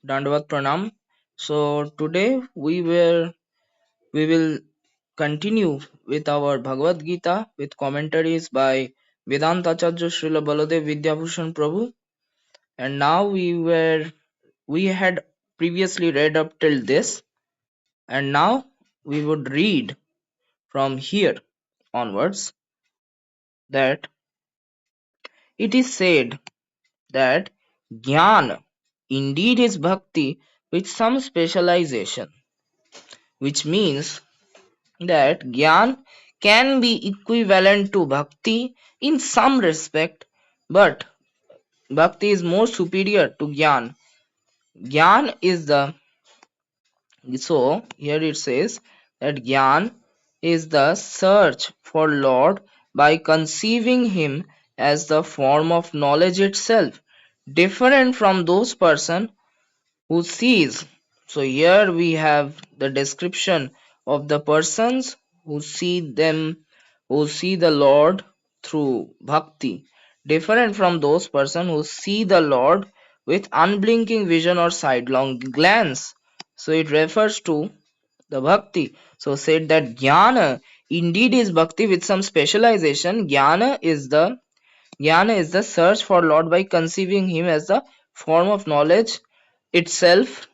Dandavat Pranam. So today we will continue with our Bhagavad Gita with commentaries by Vedanta Acharya Srila Baladev Vidyabhushan Prabhu. And now we had previously read up till this, and now we would read from here onwards that it is said that Jnana indeed is bhakti with some specialization, which means that Gyan can be equivalent to Bhakti in some respect, but Bhakti is more superior to Gyan. Gyan is the so here it says that Gyan is the search for Lord by conceiving him as the form of knowledge itself, different from those person who sees. So here we have the description of the persons who see the Lord through bhakti, different from those persons who see the Lord with unblinking vision or sidelong glance. So it refers to the bhakti. So said that jnana indeed is bhakti with some specialization. Jnana is the search for Lord by conceiving him as the form of knowledge itself.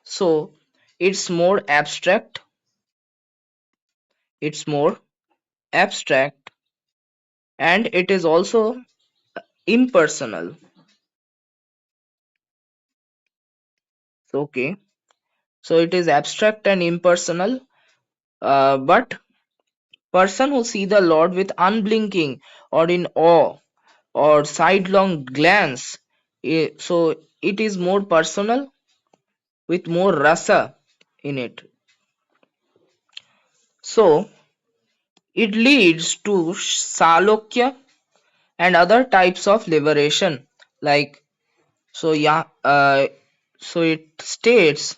So it's more abstract. It's more abstract, and it is also impersonal. Okay. So it is abstract and impersonal, but person who see the Lord with unblinking or in awe or sidelong glance, so it is more personal with more rasa in it. So it leads to salokya and other types of liberation, like so yeah so it states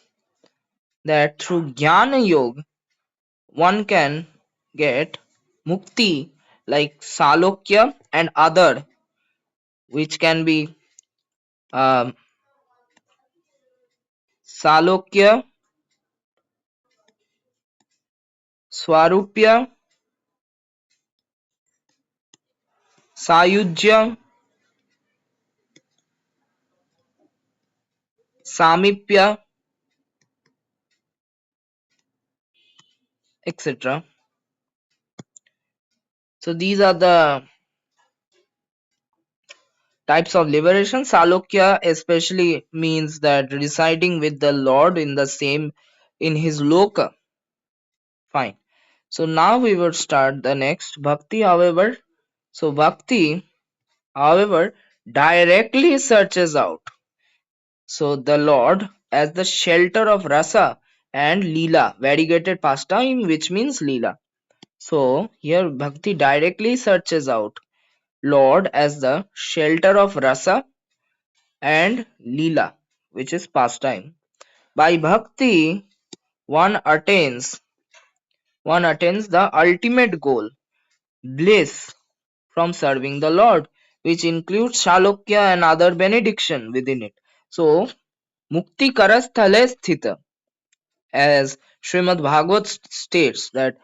that through jnana yoga one can get mukti like salokya and other, which can be um, salokya, swarupya, sayujya, samipya, etc. So these are the types of liberation. Salokya especially means that residing with the Lord in the same in his loka. Fine. So now we will start the next. Bhakti, however, however, directly searches out. So the Lord as the shelter of rasa and lila, variegated pastime, which means lila. So here Bhakti directly searches out Lord as the shelter of rasa and lila, which is pastime. By bhakti, one attains the ultimate goal, bliss from serving the Lord, which includes shalokya and other benediction within it. So mukti karasthale sthita, as Srimad Bhagavad states that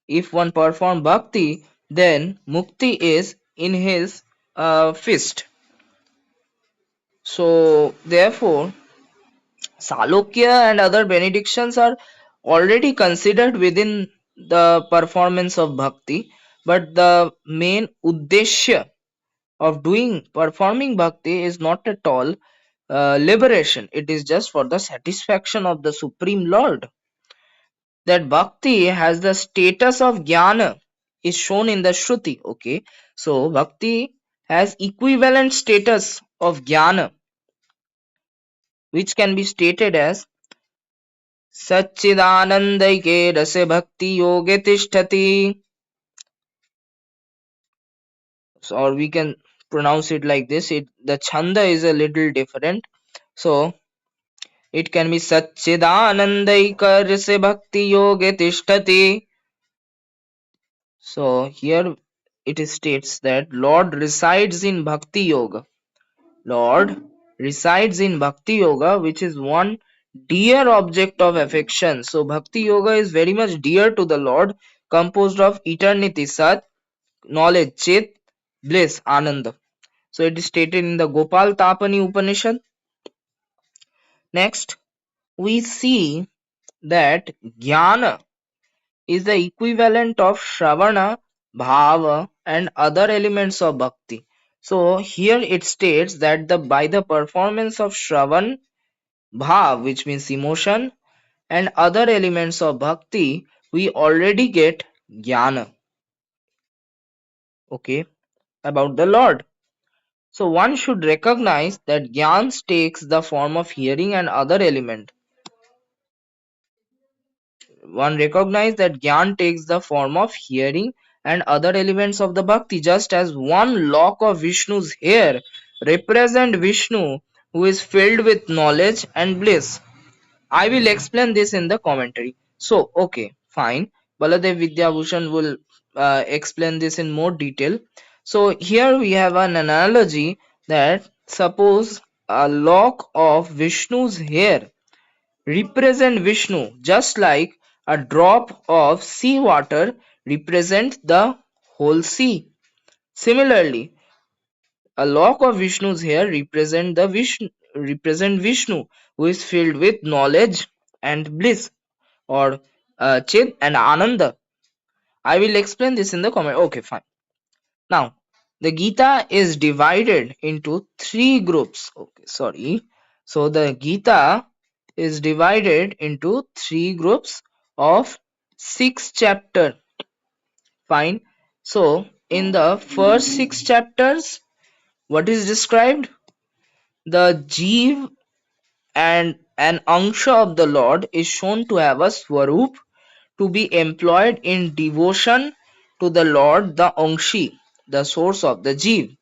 if one perform bhakti, then mukti is in his fist. So therefore Salokya and other benedictions are already considered within the performance of bhakti, but the main uddeshya of performing bhakti is not at all liberation. It is just for the satisfaction of the Supreme Lord. That bhakti has the status of jnana is shown in the Shruti. Okay, so bhakti has equivalent status of jnana, which can be stated as सच्चिदानन्दैके रसे भक्तियोगे तिष्ठति, or we can pronounce it like this. The chanda is a little different, so it can be सच्चिदानन्दैक रसे भक्तियोगे तिष्ठति. So here it states that Lord resides in bhakti yoga. Lord resides in Bhakti Yoga, which is one dear object of affection. So Bhakti Yoga is very much dear to the Lord, composed of eternity, Sat, knowledge, Chit, bliss, Ananda. So it is stated in the Gopal Tapani Upanishad. Next, we see that Jnana is the equivalent of Shravana, Bhava, and other elements of Bhakti. So here it states that by the performance of Shravan, Bhav, which means emotion, and other elements of Bhakti, we already get Jnana, okay, about the Lord. So one should recognize that Jnana takes the form of hearing and other element. One recognize that Gyan takes the form of hearing and other elements of the bhakti, just as one lock of Vishnu's hair represent Vishnu, who is filled with knowledge and bliss. I will explain this in the commentary. So, okay, fine. Baladev Vidyabhushan will explain this in more detail. So, here we have an analogy that suppose a lock of Vishnu's hair represent Vishnu, just like a drop of sea water represents the whole sea. Similarly, a lock of Vishnu's hair represent Vishnu, who is filled with knowledge and bliss, or Chit and Ananda. I will explain this in the comment. Okay, fine. Now, the Gita is divided into three groups. Okay, sorry. So the Gita is divided into three groups of six chapters. Fine. So in the first six chapters, what is described? The Jeev and an Angsha of the Lord is shown to have a Swarup to be employed in devotion to the Lord, the Angshi, the source of the Jeev.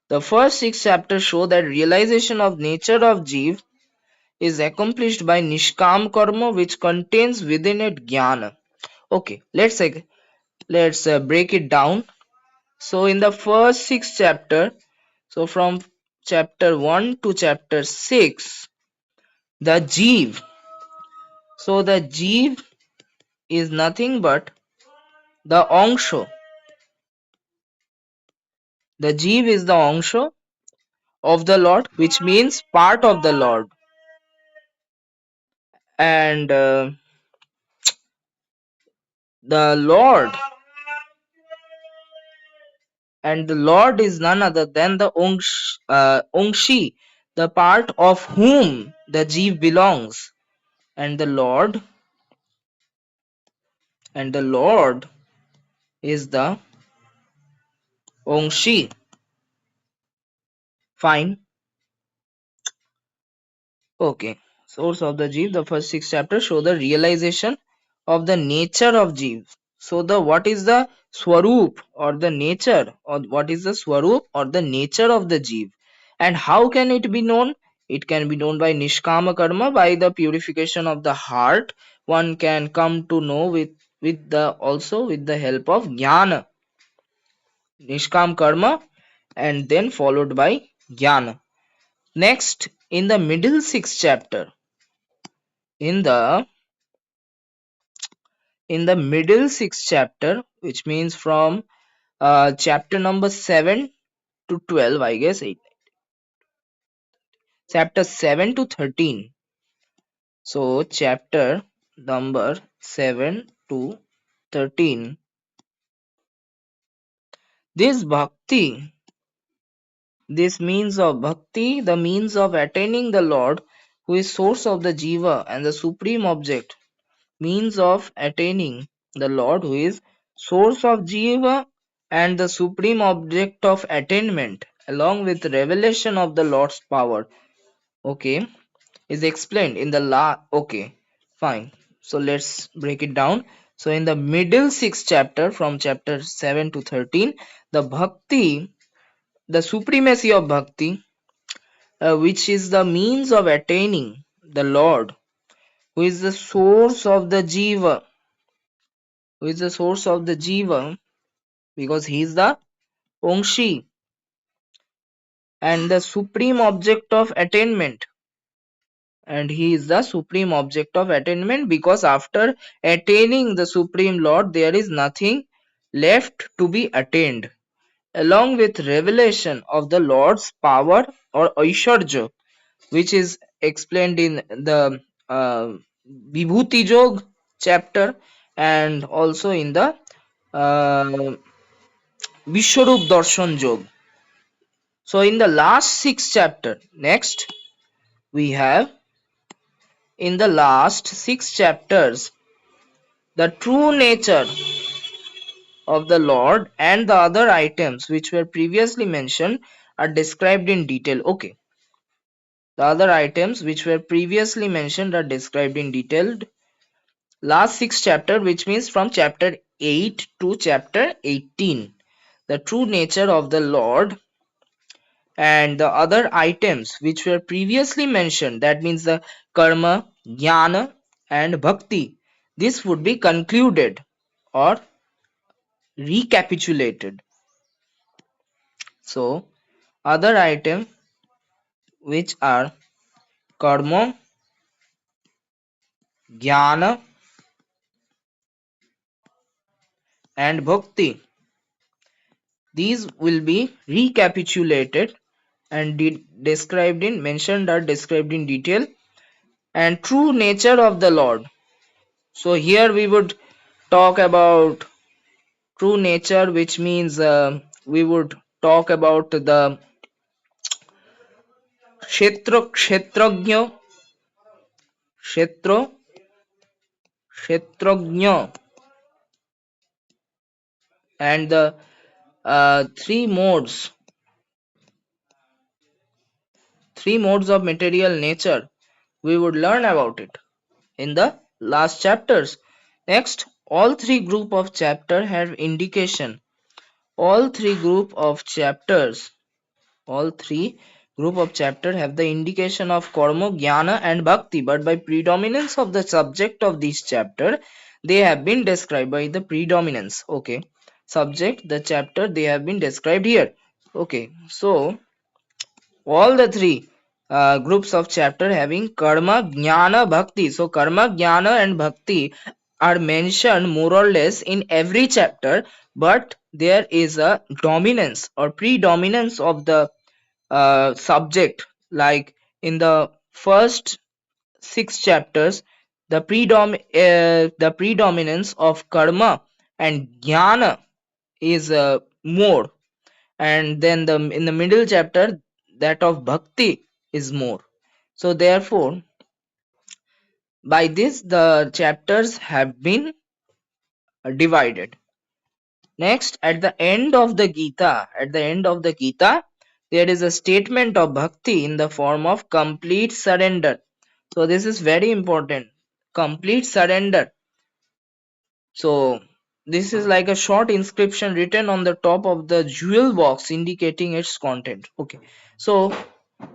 The first six chapters show that realization of nature of Jeev is accomplished by Nishkam Karma, which contains within it Jnana. Okay, let's break it down. So in the first six chapter, so from chapter 1 to chapter 6, the Jeev. So the Jeev is nothing but the Angsho. The Jeev is the Angsho of the Lord, which means part of the Lord. And the Lord the Lord is none other than the Ongshi, the part of whom the Jeev belongs. And the Lord is the Ongshi. Fine. Okay. Source of the Jeev, the first six chapters show the realization of the nature of Jeev. So what is the Swarup or the nature, or what is the Swarup or the nature of the Jeev, and how can it be known? It can be known by Nishkama Karma, by the purification of the heart. One can come to know with the help of Jnana. Nishkam Karma and then followed by Jnana. Next, in the middle sixth chapter, in the middle sixth chapter, which means from chapter number 7 to 12, I guess, chapter 7 to 13. So chapter number 7 to 13, this bhakti, this means of bhakti, the means of attaining the Lord, who is source of the jiva and the supreme object, means of attaining the Lord, who is source of jiva and the supreme object of attainment, along with revelation of the Lord's power, okay, is explained in the okay, fine. So let's break it down. So in the middle sixth chapter, from chapter 7 to 13, the bhakti, the supremacy of bhakti, which is the means of attaining the Lord, who is the source of the jiva, who is the source of the jiva, because he is the Ongshi. and the supreme object of attainment. And he is the supreme object of attainment, because after attaining the Supreme Lord, there is nothing left to be attained. Along with revelation of the Lord's power or Aishwarya, which is explained in the Vibhuti Jog chapter, and also in the uh, Vishwarup Darshan Jog. So in the last 6 chapter, next we have, in the last 6 chapters, the true nature of the Lord and the other items which were previously mentioned are described in detail. Okay. The other items which were previously mentioned are described in detail. Last 6 chapter, which means from chapter 8 to chapter 18. The true nature of the Lord and the other items which were previously mentioned, that means the karma, jnana and bhakti, this would be concluded or recapitulated. So other items which are karma, jnana and bhakti, these will be recapitulated and described in mentioned or described in detail. And true nature of the Lord, so here we would talk about true nature, which means we would talk about the kshetrajna, kshetro kshetrajna, and the three modes of material nature. We would learn about it in the last chapters. Next, all three group of chapter have indication. All three group of chapters All three group of chapter have the indication of karma, jnana and bhakti, but by predominance of the subject of this chapter, they have been described by the predominance. Okay. Subject, the chapter, they have been described here. Okay. So, all the three groups of chapter having karma, jnana, bhakti. So, karma, jnana and bhakti are mentioned more or less in every chapter, but there is a dominance or predominance of the subject. Like in the first 6 chapters, the predominance of karma and jnana is more, and then in the middle chapter, that of bhakti is more. So therefore, by this the chapters have been divided. Next, at the end of the Gita, there is a statement of bhakti in the form of complete surrender. So this is very important. Complete surrender. So this is like a short inscription written on the top of the jewel box indicating its content. Okay. So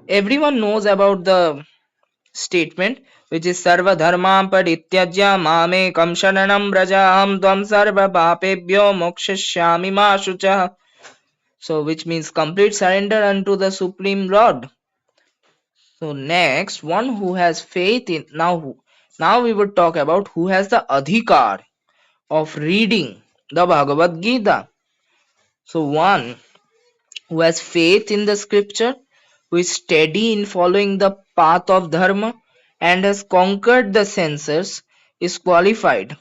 everyone knows about the statement, which is sarva dharma parityajya mamekam sharanam braja aham tvam sarva papebhyo mokshashyami ma shucha. So which means complete surrender unto the Supreme Lord. So next, one who has faith in now we would talk about who has the adhikar of reading the Bhagavad Gita. So one who has faith in the scripture, who is steady in following the path of dharma and has conquered the senses, is qualified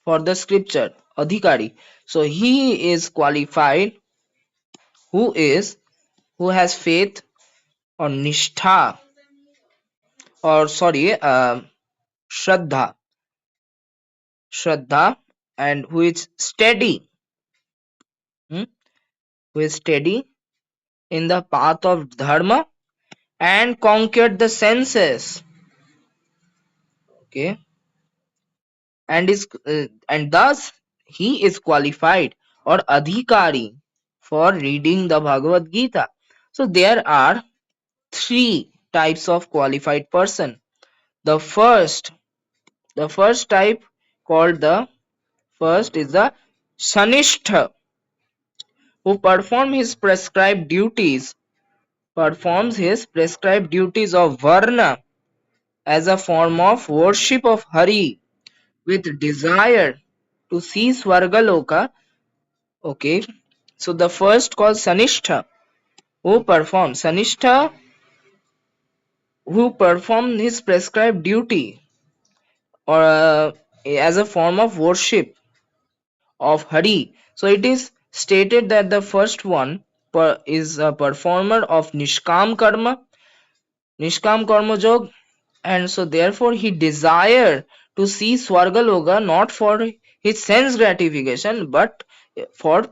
for the scripture. Adhikari. So he is qualified who has faith or nishtha, or sorry, shraddha, shraddha, and who is steady, hmm, who is steady in the path of dharma and conquered the senses. Okay, and thus he is qualified or adhikari for reading the Bhagavad Gita. So there are three types of qualified person. The first type called the first is the Sanishta, who perform his prescribed duties performs his prescribed duties of Varna as a form of worship of Hari with desire to see Swargaloka. Okay, so the first called Sanishtha, who perform his prescribed duty or as a form of worship of Hari. So it is stated that the first one is a performer of Nishkam Karma Jog, and so therefore he desire to see Swargaloka not for his sense gratification but for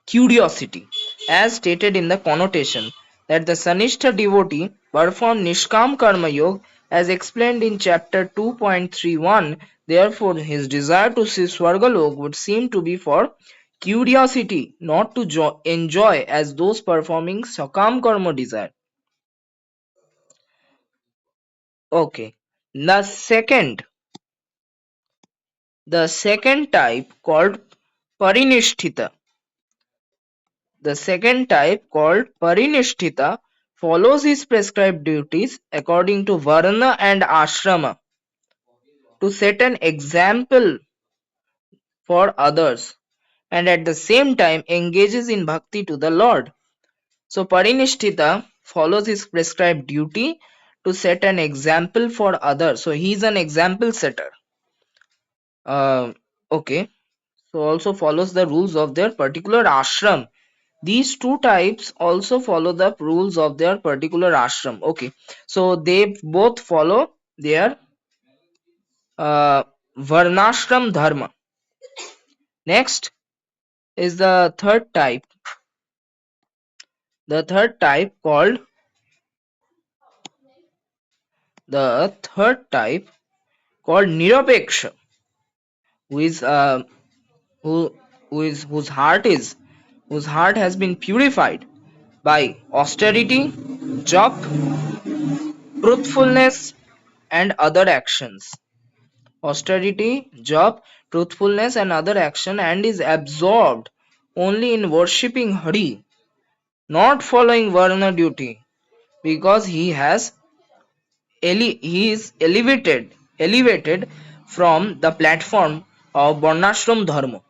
curiosity, as stated in the connotation that the Sanishta devotee performed Nishkam Karma Yoga as explained in chapter 2.31. Therefore, his desire to see Swargalok would seem to be for curiosity, not to enjoy as those performing Sakam Karma desire. Okay. The second type called Parinishtita. The second type, called Parinishtita, follows his prescribed duties according to Varna and Ashrama to set an example for others and at the same time engages in bhakti to the Lord. So Parinishtita follows his prescribed duty to set an example for others. So he is an example setter. Okay. So also follows the rules of their particular ashram. These two types also follow the rules of their particular ashram. Okay, so they both follow their varnashram dharma. Next is the third type. The third type called Nirapeksha, who is whose heart has been purified by austerity, jop, truthfulness, and other actions. Austerity, jop, truthfulness, and other action, and is absorbed only in worshipping Hari, not following Varna duty, because he is elevated from the platform of Varnashram Dharma.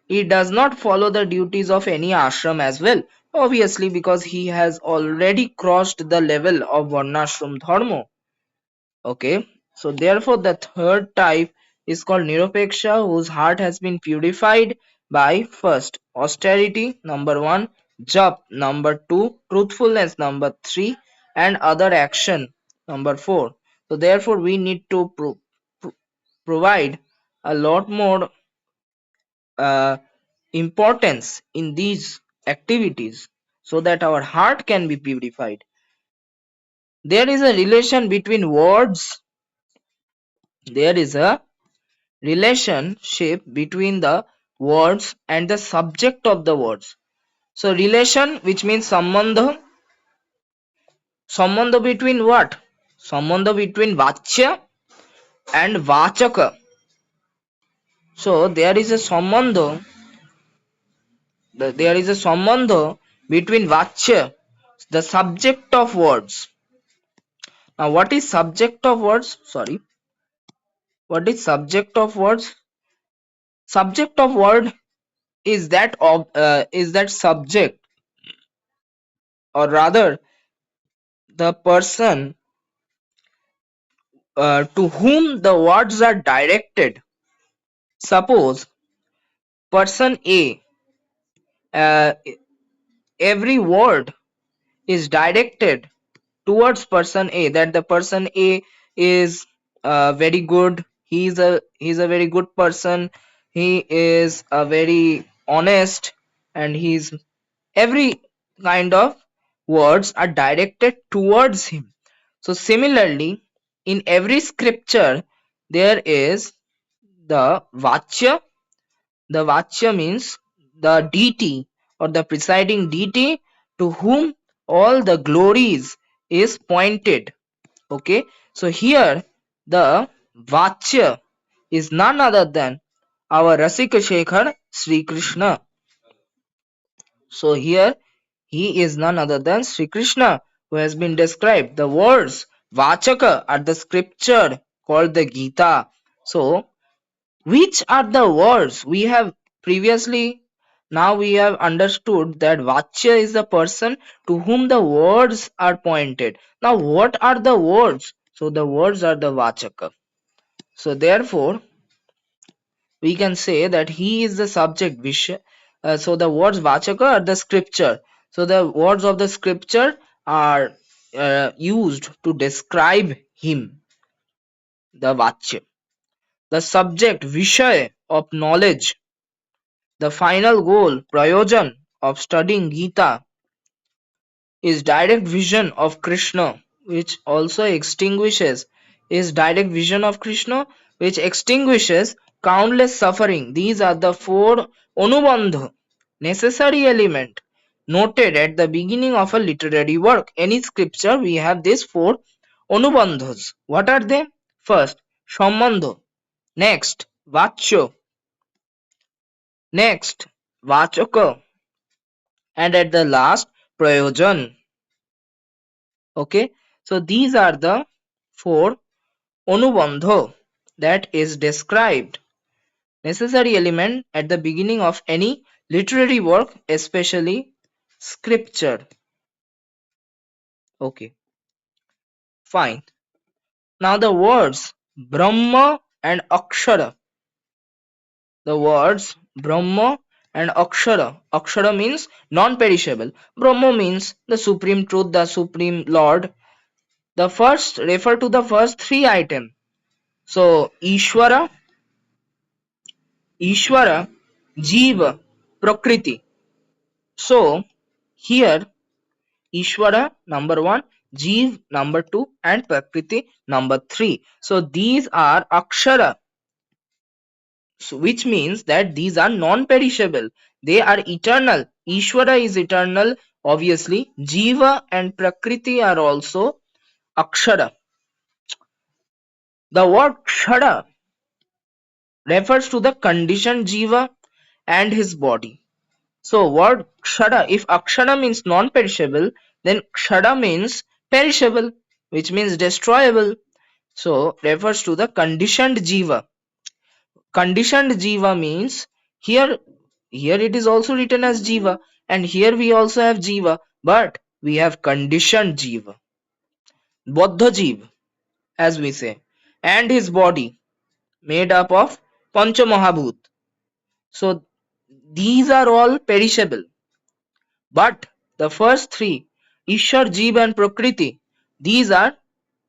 He does not follow the duties of any ashram as well, obviously because he has already crossed the level of Varnashram Dharma. Okay, so therefore the third type is called Niropeksha, whose heart has been purified by first austerity, number 1, jap, number 2, truthfulness, number 3, and other action, number 4. So therefore we need to provide a lot more importance in these activities so that our heart can be purified. There is a relation between words. There is a relationship between the words and the subject of the words. So relation, which means sambandha. Sambandha between what? Sambandha between vachya and vachaka. So there is a sambandha. There is a sambandha between vachya, the subject of words. Now what is subject of words? Sorry. What is subject of words? Subject of word is that subject, or rather the person to whom the words are directed. Suppose person A, uh, every word is directed towards person A, that the person A is very good, he's a very good person, he is a very honest, and he's every kind of words are directed towards him. So similarly, in every scripture there is the vachya. The vachya means the deity or the presiding deity to whom all the glories is pointed. Okay, so here the vachya is none other than our Rasika Shekhar Sri Krishna. So here He is none other than Sri Krishna, who has been described. The words Vachaka are the scripture called the Gita. So, which are the words we have previously? Now we have understood that Vachya is the person to whom the words are pointed. Now, what are the words? So, the words are the Vachaka. So, therefore, we can say that he is the subject. So the words Vachaka are the scripture. So the words of the scripture are used to describe him, the Vachya. The subject, Vishaya of knowledge, the final goal, Prayojan of studying Gita, is direct vision of Krishna, which also extinguishes is direct vision of Krishna, which extinguishes countless suffering. These are the four anubandha, necessary element noted at the beginning of a literary work. Any scripture, we have these four anubandhas. What are they? First, sambandha. Next, vachya. Next, vachaka. And at the last, prayojan. Okay, so these are the four anubandha that is described necessary element at the beginning of any literary work, especially scripture. Okay, fine. Now the words Brahma and Akshara. The words Brahma and Akshara. Akshara means non-perishable. Brahma means the supreme truth, the supreme Lord. The first refer to the first three items. So Ishvara, Ishvara, Jiva, Prakriti. So here Ishvara number 1, Jeev number 2 and Prakriti number 3. So these are Akshara, so which means that these are non-perishable. They are eternal. Ishvara is eternal, obviously. Jiva and Prakriti are also Akshara. The word Kshara refers to the conditioned Jiva and his body. So word Kshara, if Akshara means non-perishable, then Kshara means perishable, which means destroyable. So refers to the conditioned Jiva. Conditioned Jiva means here it is also written as Jiva, and here we also have Jiva, but we have conditioned Jiva. Baddha Jiva, as we say, and his body made up of Pancha Mahabhut. So these are all perishable. But the first three, Ishar, Jeev and Prakriti, these are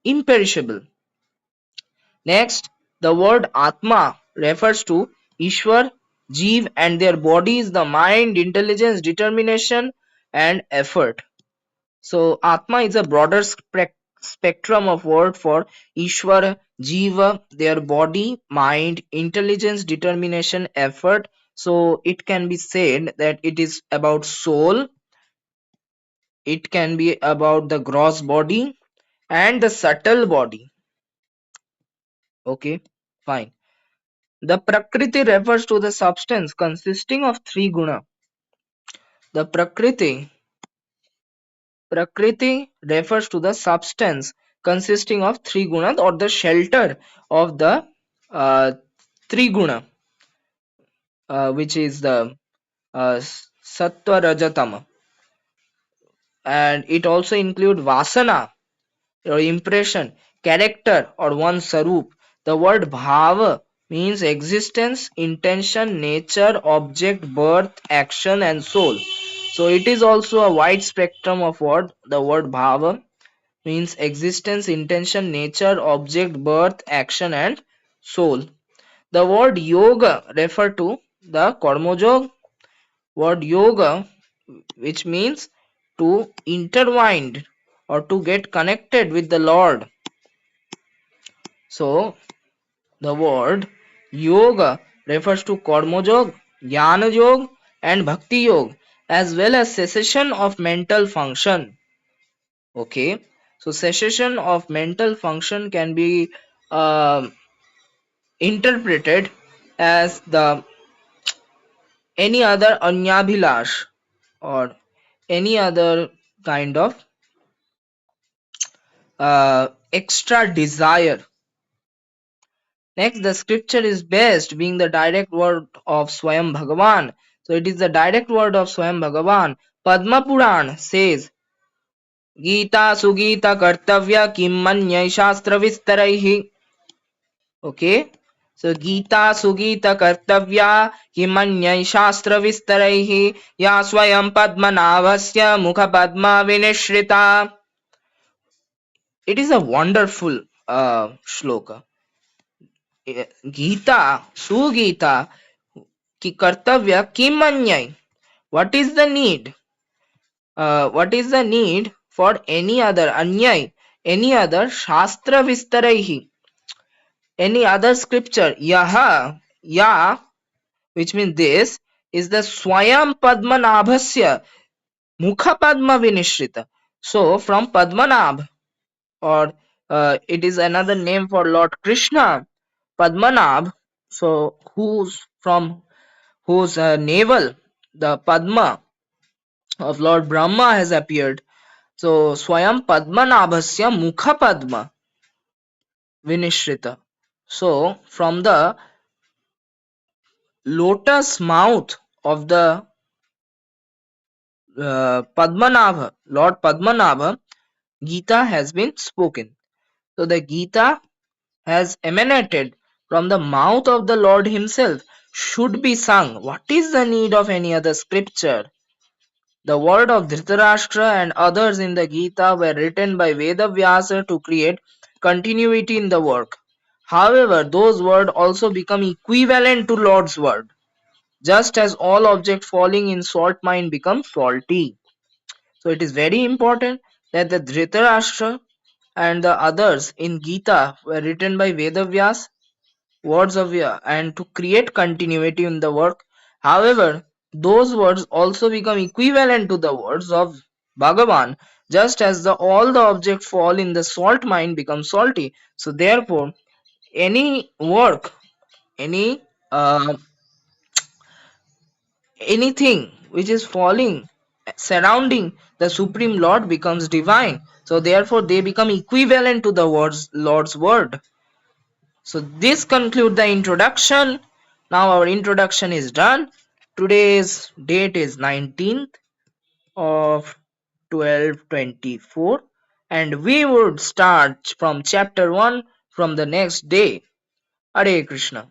imperishable. Next, the word Atma refers to Ishwar, Jeev and their bodies, the mind, intelligence, determination and effort. So Atma is a broader spectrum of word for Ishwar, Jiva, their body, mind, intelligence, determination, effort. So it can be said that it is about soul, it can be about the gross body and the subtle body. Okay, fine. The Prakriti refers to the substance consisting of three guna. The Prakriti refers to the substance consisting of three guna or the shelter of the uh, three guna, which is the Sattva Rajatama. And it also includes Vasana, or impression, character or one sarup. The word bhava means existence, intention, nature, object, birth, action and soul. So it is also a wide spectrum of word. The word bhava means existence, intention, nature, object, birth, action and soul. The word yoga refer to the karmajog. Word yoga, which means to intertwine or to get connected with the Lord. So the word yoga refers to karma yoga, jnana yoga and bhakti yoga, as well as cessation of mental function. Okay, so cessation of mental function can be interpreted as the any other anyabhilash or any other kind of extra desire. Next, the scripture is best being the direct word of Swayam Bhagavan. So it is the direct word of Swayam Bhagavan. Padma Puran says, Gita Sugita Kartavya Kim Manyai Shastra Vistaraihi. Okay. So Gita Sugita Kartavya Kimanyai Shastra Vistaraihi Ya Swayam Padmanabhasya Mukha Padma Vinishrita. It is a wonderful shloka. Gita, Sugita, ki kartavya kimanyai. What is the need? What is the need for any other anyai, any other shastra vistaraihi, any other scripture? Yaha, ya, which means this is the Swayam Padmanabhasya Mukha Padma Vinishrita. So from Padmanabh, or it is another name for Lord Krishna, Padmanabh. So whose from whose navel the Padma of Lord Brahma has appeared. So Swayam Padmanabhasya Mukha Padma Vinishrita. So from the lotus mouth of the Padmanabha, Lord Padmanabha, Gita has been spoken. So the Gita has emanated from the mouth of the Lord himself, should be sung. What is the need of any other scripture? The word of Dhritarashtra and others in the Gita were written by Vedavyasa to create continuity in the work. However, those words also become equivalent to Lord's word, just as all objects falling in salt mine become salty. So it is very important that the Dhritarashtra and the others in Gita were written by Vedavyas, words of and to create continuity in the work. However, those words also become equivalent to the words of Bhagavan, just as all the objects fall in the salt mine become salty. So therefore, any work, any anything which is falling surrounding the Supreme Lord becomes divine. So therefore, they become equivalent to the words Lord's word. So this concludes the introduction. Now our introduction is done. Today's date is 19th of 12/24, and we would start from chapter 1 from the next day. Hare Krishna.